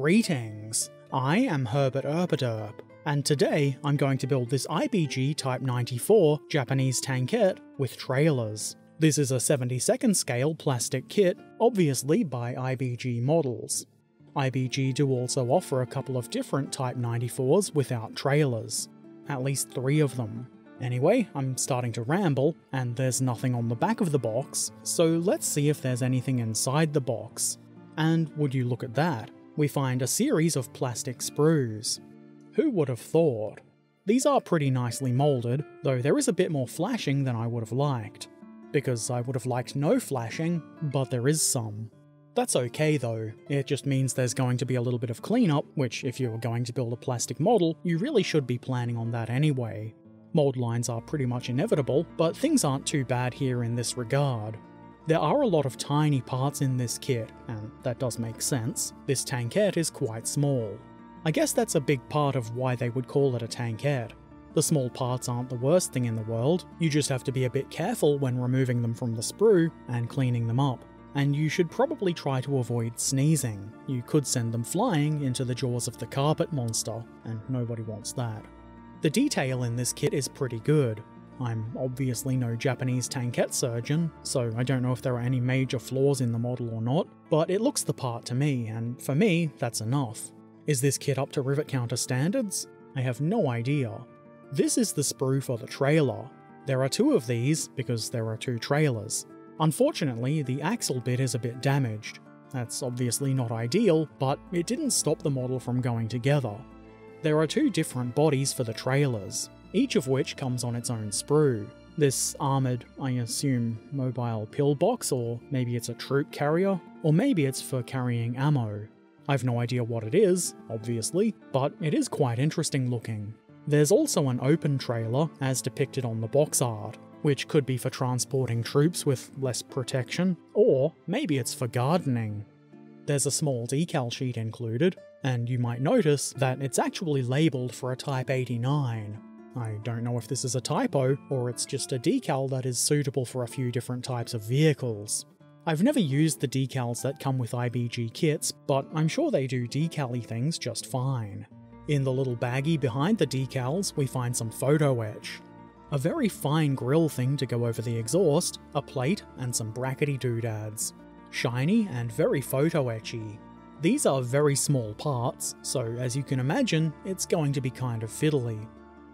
Greetings, I am Herbert Erpaderp, and today I'm going to build this IBG Type 94 Japanese tankette with trailers. This is a 72nd scale plastic kit, obviously by IBG Models. IBG do also offer a couple of different Type 94s without trailers, at least 3 of them. Anyway, I'm starting to ramble, and there's nothing on the back of the box, so let's see if there's anything inside the box. And would you look at that, we find a series of plastic sprues. Who would have thought? These are pretty nicely moulded, though there is a bit more flashing than I would have liked. Because I would have liked no flashing, but there is some. That's okay though, it just means there's going to be a little bit of cleanup, which if you're going to build a plastic model, you really should be planning on that anyway. Mold lines are pretty much inevitable, but things aren't too bad here in this regard. There are a lot of tiny parts in this kit, and that does make sense. This tankette is quite small. I guess that's a big part of why they would call it a tankette. The small parts aren't the worst thing in the world, you just have to be a bit careful when removing them from the sprue and cleaning them up. And you should probably try to avoid sneezing. You could send them flying into the jaws of the carpet monster, and nobody wants that. The detail in this kit is pretty good. I'm obviously no Japanese tankette surgeon, so I don't know if there are any major flaws in the model or not, but it looks the part to me, and for me, that's enough. Is this kit up to rivet counter standards? I have no idea. This is the sprue for the trailer. There are 2 of these, because there are 2 trailers. Unfortunately, the axle bit is a bit damaged. That's obviously not ideal, but it didn't stop the model from going together. There are 2 different bodies for the trailers, each of which comes on its own sprue. This armoured, I assume, mobile pillbox, or maybe it's a troop carrier, or maybe it's for carrying ammo. I've no idea what it is, obviously, but it is quite interesting looking. There's also an open trailer, as depicted on the box art, which could be for transporting troops with less protection, or maybe it's for gardening. There's a small decal sheet included, and you might notice that it's actually labelled for a Type 89. I don't know if this is a typo, or it's just a decal that is suitable for a few different types of vehicles. I've never used the decals that come with IBG kits, but I'm sure they do decal-y things just fine. In the little baggie behind the decals, we find some photo etch. A very fine grill thing to go over the exhaust, a plate, and some brackety doodads. Shiny and very photo etchy. These are very small parts, so as you can imagine, it's going to be kind of fiddly.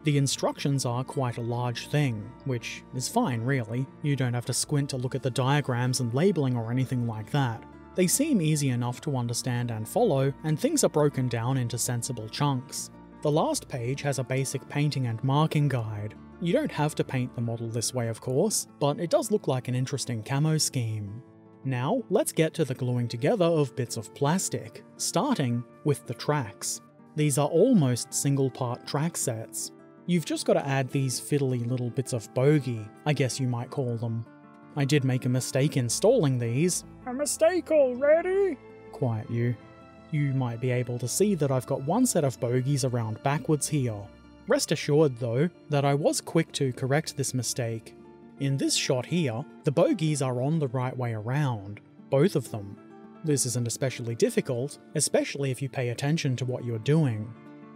The instructions are quite a large thing, which is fine really, you don't have to squint to look at the diagrams and labelling or anything like that. They seem easy enough to understand and follow, and things are broken down into sensible chunks. The last page has a basic painting and marking guide. You don't have to paint the model this way of course, but it does look like an interesting camo scheme. Now, let's get to the gluing together of bits of plastic, starting with the tracks. These are almost single-part track sets. You've just got to add these fiddly little bits of bogey, I guess you might call them. I did make a mistake installing these. A mistake already? Quiet you. You might be able to see that I've got one set of bogies around backwards here. Rest assured though, that I was quick to correct this mistake. In this shot here, the bogies are on the right way around, both of them. This isn't especially difficult, especially if you pay attention to what you're doing.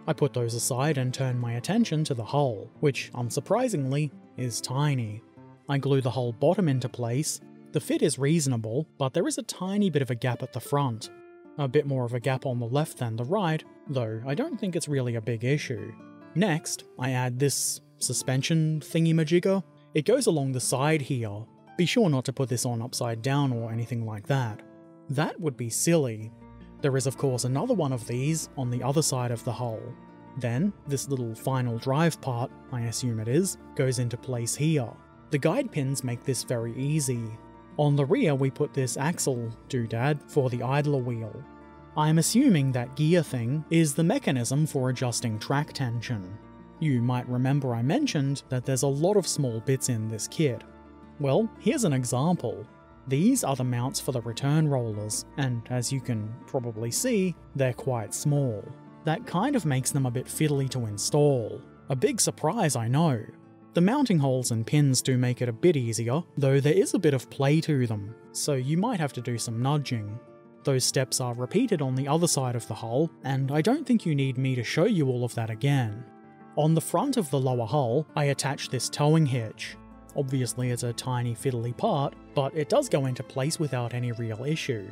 I put those aside and turn my attention to the hull, which, unsurprisingly, is tiny. I glue the whole bottom into place. The fit is reasonable, but there is a tiny bit of a gap at the front. A bit more of a gap on the left than the right, though I don't think it's really a big issue. Next, I add this suspension thingy-majigger. It goes along the side here. Be sure not to put this on upside down or anything like that. That would be silly. There is of course another one of these on the other side of the hull. Then, this little final drive part, I assume it is, goes into place here. The guide pins make this very easy. On the rear we put this axle doodad for the idler wheel. I'm assuming that gear thing is the mechanism for adjusting track tension. You might remember I mentioned that there's a lot of small bits in this kit. Well, here's an example. These are the mounts for the return rollers, and as you can probably see, they're quite small. That kind of makes them a bit fiddly to install. A big surprise, I know. The mounting holes and pins do make it a bit easier, though there is a bit of play to them, so you might have to do some nudging. those steps are repeated on the other side of the hull, and I don't think you need me to show you all of that again. On the front of the lower hull, I attach this towing hitch. Obviously it's a tiny fiddly part, but it does go into place without any real issue.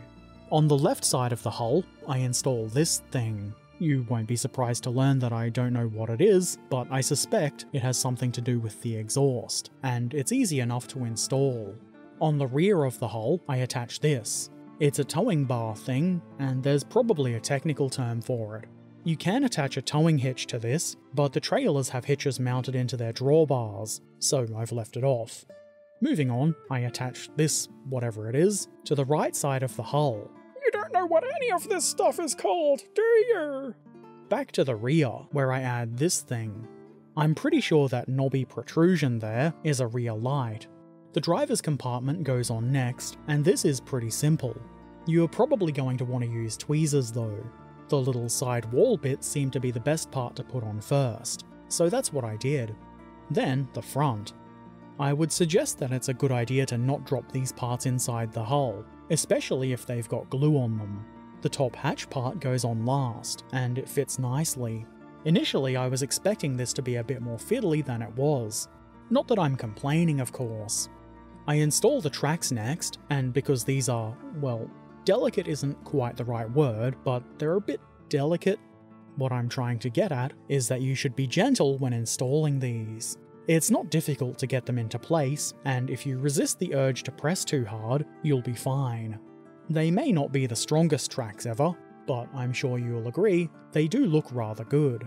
On the left side of the hull, I install this thing. You won't be surprised to learn that I don't know what it is, but I suspect it has something to do with the exhaust, and it's easy enough to install. On the rear of the hull, I attach this. It's a towing bar thing, and there's probably a technical term for it. You can attach a towing hitch to this, but the trailers have hitches mounted into their drawbars, so I've left it off. Moving on, I attach this, whatever it is, to the right side of the hull. You don't know what any of this stuff is called, do you? Back to the rear, where I add this thing. I'm pretty sure that knobby protrusion there is a rear light. The driver's compartment goes on next, and this is pretty simple. You're probably going to want to use tweezers though. The little side wall bits seem to be the best part to put on first, so that's what I did. Then the front. I would suggest that it's a good idea to not drop these parts inside the hull, especially if they've got glue on them. The top hatch part goes on last, and it fits nicely. Initially I was expecting this to be a bit more fiddly than it was. Not that I'm complaining, of course. I install the tracks next, and because these are, well, delicate isn't quite the right word, but they're a bit delicate. What I'm trying to get at is that you should be gentle when installing these. It's not difficult to get them into place, and if you resist the urge to press too hard, you'll be fine. They may not be the strongest tracks ever, but I'm sure you'll agree, they do look rather good.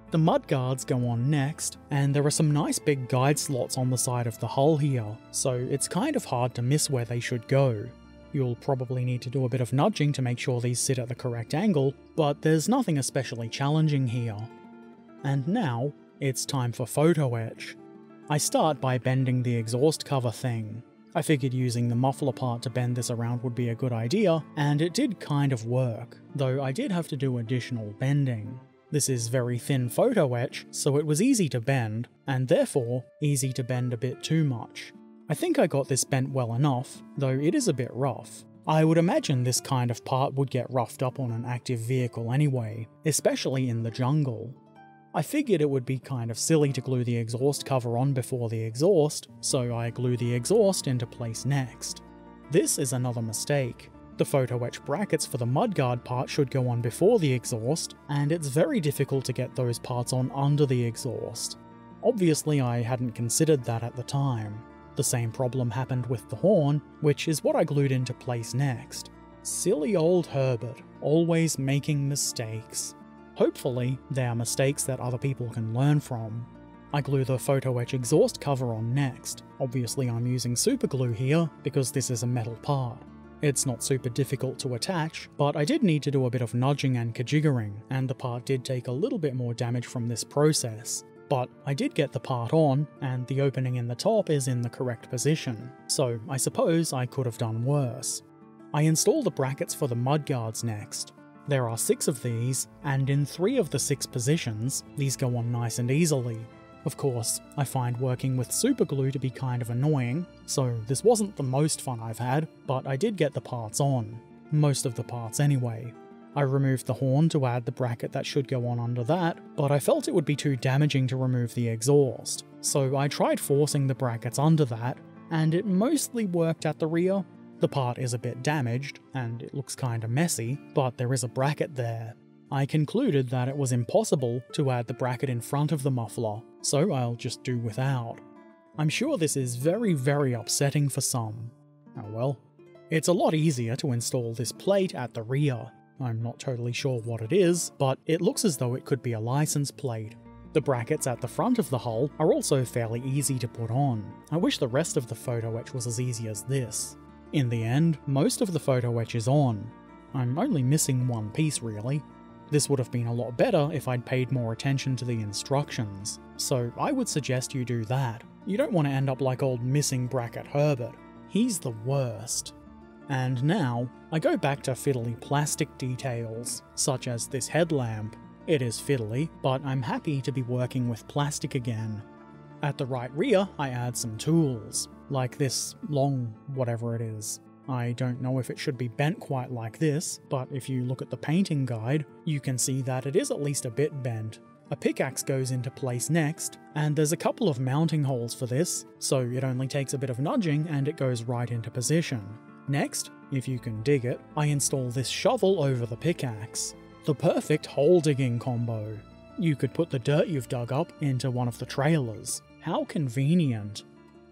The mudguards go on next, and there are some nice big guide slots on the side of the hull here, so it's kind of hard to miss where they should go. You'll probably need to do a bit of nudging to make sure these sit at the correct angle, but there's nothing especially challenging here. And now, it's time for photo etch. I start by bending the exhaust cover thing. I figured using the muffler part to bend this around would be a good idea, and it did kind of work, though I did have to do additional bending. This is very thin photo etch, so it was easy to bend, and therefore easy to bend a bit too much. I think I got this bent well enough, though it is a bit rough. I would imagine this kind of part would get roughed up on an active vehicle anyway, especially in the jungle. I figured it would be kind of silly to glue the exhaust cover on before the exhaust, so I glue the exhaust into place next. This is another mistake. The photo etch brackets for the mudguard part should go on before the exhaust, and it's very difficult to get those parts on under the exhaust. Obviously I hadn't considered that at the time. The same problem happened with the horn, which is what I glued into place next. Silly old Herbert, always making mistakes. Hopefully, they are mistakes that other people can learn from. I glue the photo etch exhaust cover on next. Obviously I'm using super glue here, because this is a metal part. It's not super difficult to attach, but I did need to do a bit of nudging and kajiggering, and the part did take a little bit more damage from this process. But I did get the part on, and the opening in the top is in the correct position, so I suppose I could have done worse. I install the brackets for the mudguards next. There are 6 of these, and in 3 of the 6 positions, these go on nice and easily. Of course, I find working with superglue to be kind of annoying, so this wasn't the most fun I've had, but I did get the parts on. Most of the parts anyway. I removed the horn to add the bracket that should go on under that, but I felt it would be too damaging to remove the exhaust, so I tried forcing the brackets under that, and it mostly worked at the rear. The part is a bit damaged, and it looks kinda messy, but there is a bracket there. I concluded that it was impossible to add the bracket in front of the muffler, so I'll just do without. I'm sure this is very, very upsetting for some. Oh well. It's a lot easier to install this plate at the rear. I'm not totally sure what it is, but it looks as though it could be a license plate. The brackets at the front of the hull are also fairly easy to put on. I wish the rest of the photo etch was as easy as this. In the end, most of the photo etch is on. I'm only missing one piece really. This would have been a lot better if I'd paid more attention to the instructions, so I would suggest you do that. You don't want to end up like old missing bracket Herbert. He's the worst. And now, I go back to fiddly plastic details, such as this headlamp. It is fiddly, but I'm happy to be working with plastic again. At the right rear, I add some tools, like this long whatever it is. I don't know if it should be bent quite like this, but if you look at the painting guide, you can see that it is at least a bit bent. A pickaxe goes into place next, and there's a couple of mounting holes for this, so it only takes a bit of nudging and it goes right into position. Next, if you can dig it, I install this shovel over the pickaxe. The perfect hole digging combo. You could put the dirt you've dug up into one of the trailers. How convenient.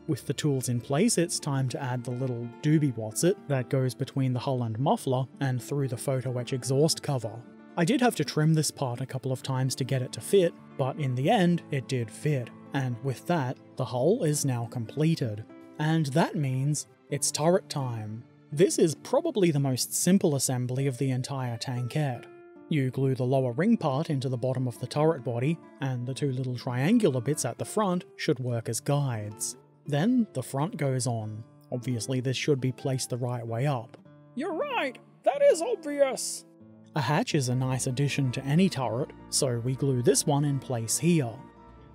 With the tools in place, it's time to add the little doobie-what's-it that goes between the hull and muffler and through the photo etch exhaust cover. I did have to trim this part a couple of times to get it to fit, but in the end, it did fit. And with that, the hull is now completed. And that means it's turret time. This is probably the most simple assembly of the entire Tankette. You glue the lower ring part into the bottom of the turret body, and the two little triangular bits at the front should work as guides. Then the front goes on. Obviously this should be placed the right way up. You're right, that is obvious! A hatch is a nice addition to any turret, so we glue this one in place here.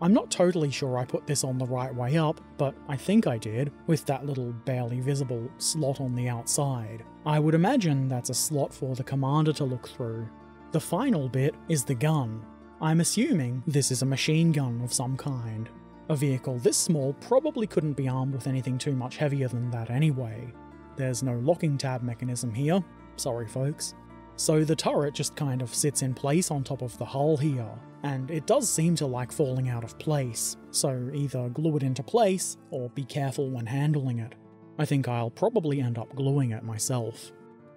I'm not totally sure I put this on the right way up, but I think I did, with that little barely visible slot on the outside. I would imagine that's a slot for the commander to look through. The final bit is the gun. I'm assuming this is a machine gun of some kind. A vehicle this small probably couldn't be armed with anything too much heavier than that anyway. There's no locking tab mechanism here, sorry folks. So the turret just kind of sits in place on top of the hull here, and it does seem to like falling out of place, so either glue it into place or be careful when handling it. I think I'll probably end up gluing it myself.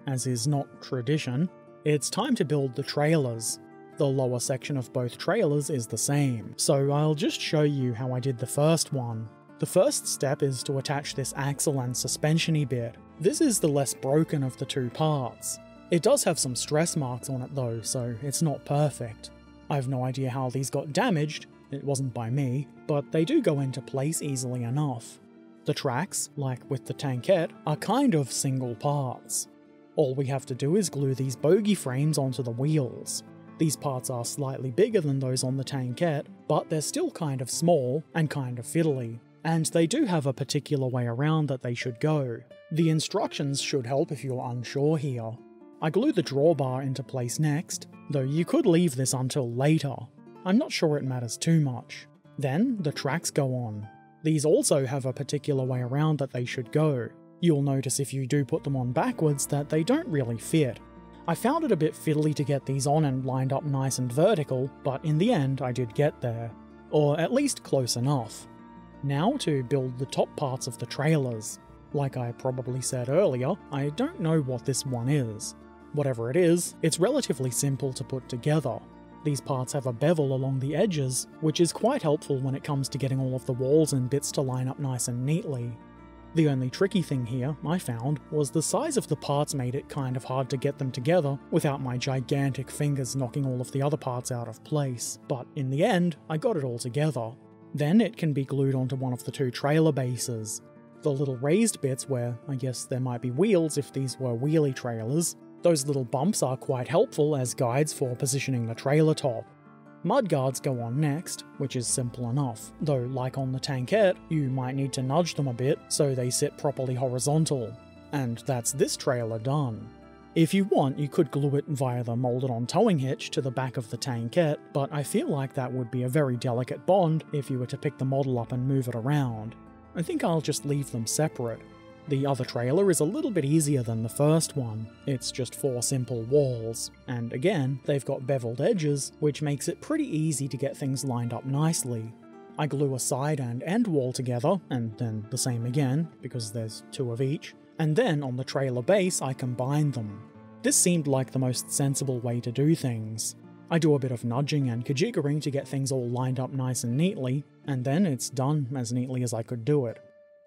As is not tradition, it's time to build the trailers. The lower section of both trailers is the same, so I'll just show you how I did the first one. The first step is to attach this axle and suspension-y bit. This is the less broken of the two parts. It does have some stress marks on it though, so it's not perfect. I've no idea how these got damaged, it wasn't by me, but they do go into place easily enough. The tracks, like with the Tankette, are kind of single parts. All we have to do is glue these bogie frames onto the wheels. These parts are slightly bigger than those on the Tankette, but they're still kind of small and kind of fiddly, and they do have a particular way around that they should go. The instructions should help if you're unsure here. I glue the drawbar into place next, though you could leave this until later. I'm not sure it matters too much. Then the tracks go on. These also have a particular way around that they should go. You'll notice if you do put them on backwards that they don't really fit. I found it a bit fiddly to get these on and lined up nice and vertical, but in the end I did get there. Or at least close enough. Now to build the top parts of the trailers. Like I probably said earlier, I don't know what this one is. Whatever it is, it's relatively simple to put together. These parts have a bevel along the edges, which is quite helpful when it comes to getting all of the walls and bits to line up nice and neatly. The only tricky thing here, I found, was the size of the parts made it kind of hard to get them together without my gigantic fingers knocking all of the other parts out of place, but in the end, I got it all together. Then it can be glued onto one of the two trailer bases. The little raised bits where, I guess there might be wheels if these were wheelie trailers, those little bumps are quite helpful as guides for positioning the trailer top. Mudguards go on next, which is simple enough, though like on the Tankette, you might need to nudge them a bit so they sit properly horizontal. And that's this trailer done. If you want, you could glue it via the molded-on towing hitch to the back of the Tankette, but I feel like that would be a very delicate bond if you were to pick the model up and move it around. I think I'll just leave them separate. The other trailer is a little bit easier than the first one. It's just 4 simple walls, and again, they've got beveled edges, which makes it pretty easy to get things lined up nicely. I glue a side and end wall together, and then the same again, because there's 2 of each, and then on the trailer base I combine them. This seemed like the most sensible way to do things. I do a bit of nudging and kajiggering to get things all lined up nice and neatly, and then it's done as neatly as I could do it.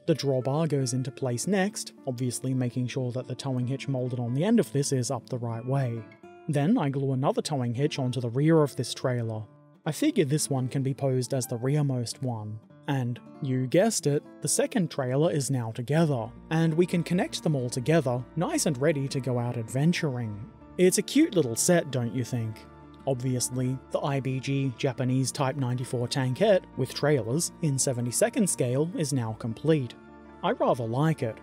The drawbar goes into place next, obviously making sure that the towing hitch molded on the end of this is up the right way. Then I glue another towing hitch onto the rear of this trailer. I figure this one can be posed as the rearmost one. And, you guessed it, the second trailer is now together, and we can connect them all together, nice and ready to go out adventuring. It's a cute little set, don't you think? Obviously, the IBG Japanese Type 94 Tankette with trailers in 72nd scale is now complete. I rather like it.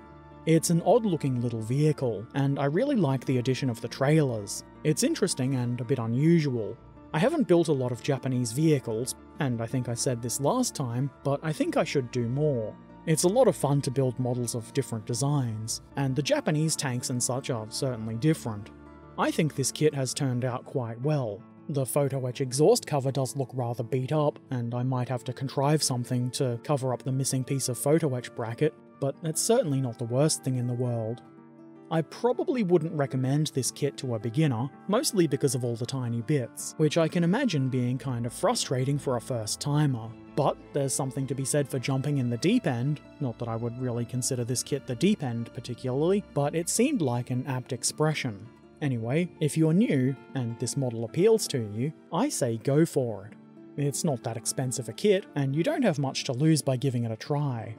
It's an odd-looking little vehicle, and I really like the addition of the trailers. It's interesting and a bit unusual. I haven't built a lot of Japanese vehicles, and I think I said this last time, but I think I should do more. It's a lot of fun to build models of different designs, and the Japanese tanks and such are certainly different. I think this kit has turned out quite well. The photo etch exhaust cover does look rather beat up, and I might have to contrive something to cover up the missing piece of photo etch bracket, but it's certainly not the worst thing in the world. I probably wouldn't recommend this kit to a beginner, mostly because of all the tiny bits, which I can imagine being kind of frustrating for a first timer. But there's something to be said for jumping in the deep end, not that I would really consider this kit the deep end particularly, but it seemed like an apt expression. Anyway, if you're new, and this model appeals to you, I say go for it. It's not that expensive a kit, and you don't have much to lose by giving it a try.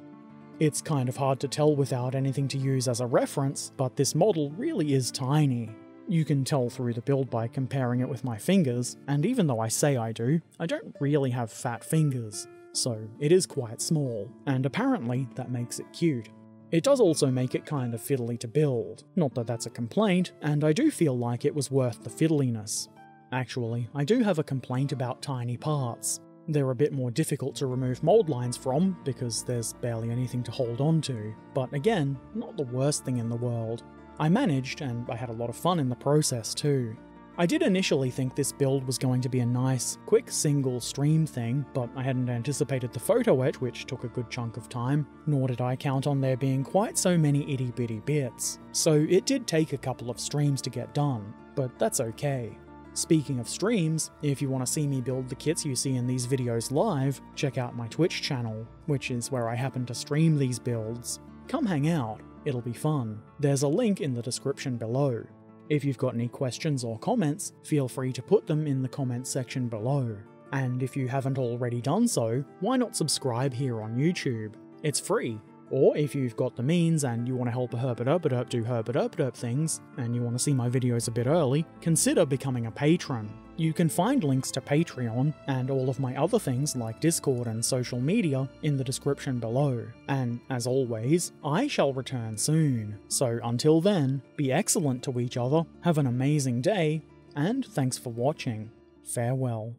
It's kind of hard to tell without anything to use as a reference, but this model really is tiny. You can tell through the build by comparing it with my fingers, and even though I say I do, I don't really have fat fingers, so it is quite small, and apparently that makes it cute. It does also make it kind of fiddly to build, not that that's a complaint, and I do feel like it was worth the fiddliness. Actually, I do have a complaint about tiny parts. They're a bit more difficult to remove mold lines from, because there's barely anything to hold on to, but again, not the worst thing in the world. I managed, and I had a lot of fun in the process too. I did initially think this build was going to be a nice, quick single stream thing, but I hadn't anticipated the photo etch, which took a good chunk of time, nor did I count on there being quite so many itty bitty bits. So it did take a couple of streams to get done, but that's okay. Speaking of streams, if you want to see me build the kits you see in these videos live, check out my Twitch channel, which is where I happen to stream these builds. Come hang out, it'll be fun. There's a link in the description below. If you've got any questions or comments, feel free to put them in the comments section below. And if you haven't already done so, why not subscribe here on YouTube? It's free. Or if you've got the means and you want to help a Herbert Erpaderp do Herbert Erpaderp things, and you want to see my videos a bit early, consider becoming a patron. You can find links to Patreon and all of my other things like Discord and social media in the description below. And as always, I shall return soon. So until then, be excellent to each other, have an amazing day, and thanks for watching. Farewell.